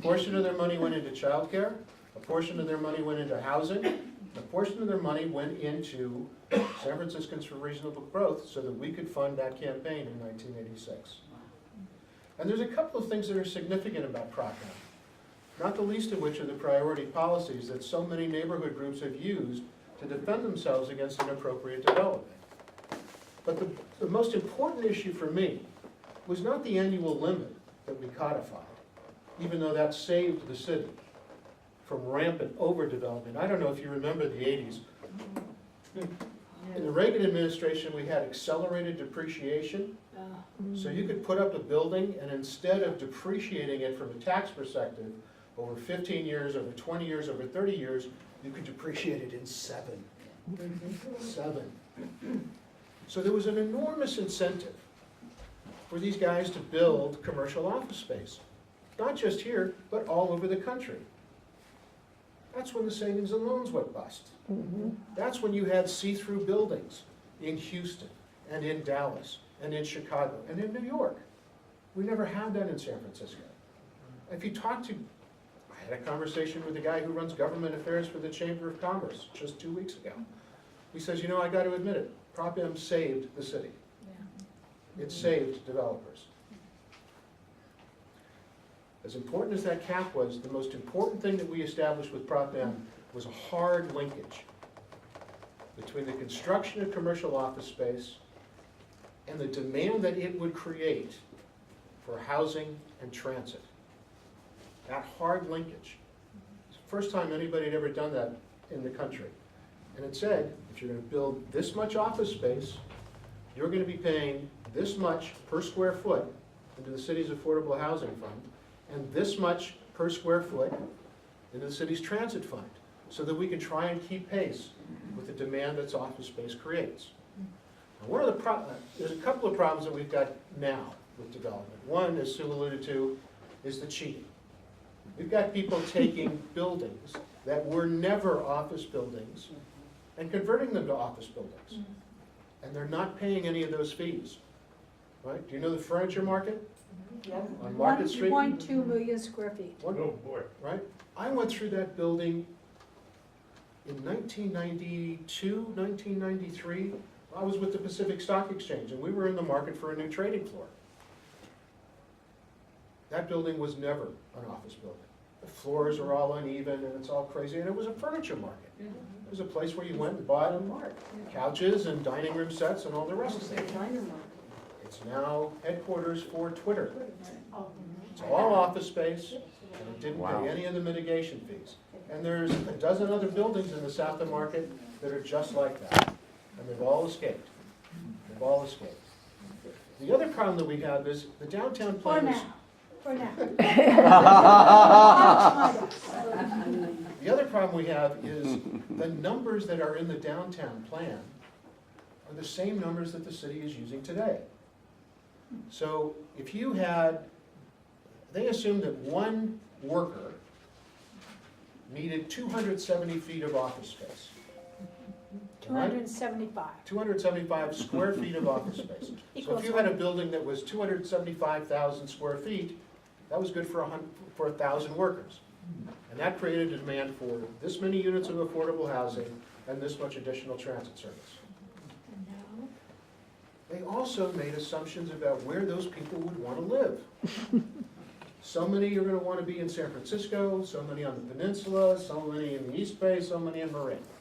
portion of their money went into childcare, a portion of their money went into housing, a portion of their money went into San Franciscans for Reasonable Growth so that we could fund that campaign in 1986. And there's a couple of things that are significant about PropM, not the least of which are the priority policies that so many neighborhood groups have used to defend themselves against inappropriate development. But the most important issue for me was not the annual limit that we codified, even though that saved the city from rampant overdevelopment. I don't know if you remember the 80s. In the Reagan administration, we had accelerated depreciation. So you could put up a building, and instead of depreciating it from a tax perspective over 15 years, over 20 years, over 30 years, you could depreciate it in 7. 7. So there was an enormous incentive for these guys to build commercial office space, not just here, but all over the country. That's when the savings and loans went bust. That's when you had see-through buildings in Houston and in Dallas and in Chicago and in New York. We never had that in San Francisco. If you talk to, I had a conversation with the guy who runs government affairs for the Chamber of Commerce just 2 weeks ago. He says, you know, I got to admit it, PropM saved the city. It saved developers. As important as that cap was, the most important thing that we established with PropM was a hard linkage between the construction of commercial office space and the demand that it would create for housing and transit. That hard linkage. It's the first time anybody had ever done that in the country. And it said, if you're going to build this much office space, you're going to be paying this much per square foot into the city's affordable housing fund, and this much per square foot into the city's transit fund, so that we can try and keep pace with the demand that office space creates. Now, there's a couple of problems that we've got now with development. One, as Sue alluded to, is the cheating. We've got people taking buildings that were never office buildings and converting them to office buildings. And they're not paying any of those fees. Right? Do you know the furniture market? Yep. On Market Street? 1.2 million square feet. Oh, boy. Right? I went through that building in 1992, 1993. I was with the Pacific Stock Exchange, and we were in the market for a new trading floor. That building was never an office building. The floors are all uneven, and it's all crazy, and it was a furniture market. It was a place where you went and bought couches and dining room sets and all the rest of it. It's now headquarters for Twitter. It's all office space, and it didn't pay any of the mitigation fees. And there's a dozen other buildings in the South of Market that are just like that. And they've all escaped. They've all escaped. The other problem that we have is the downtown plan is... For now. The other problem we have is the numbers that are in the downtown plan are the same numbers that the city is using today. So if you had, they assumed that one worker needed 270 feet of office space. 275. 275 square feet of office space. So if you had a building that was 275,000 square feet, that was good for 1,000 workers. And that created a demand for this many units of affordable housing and this much additional transit service. They also made assumptions about where those people would want to live. So many are going to want to be in San Francisco, so many on the peninsula, so many in the East Bay, so many in Marin.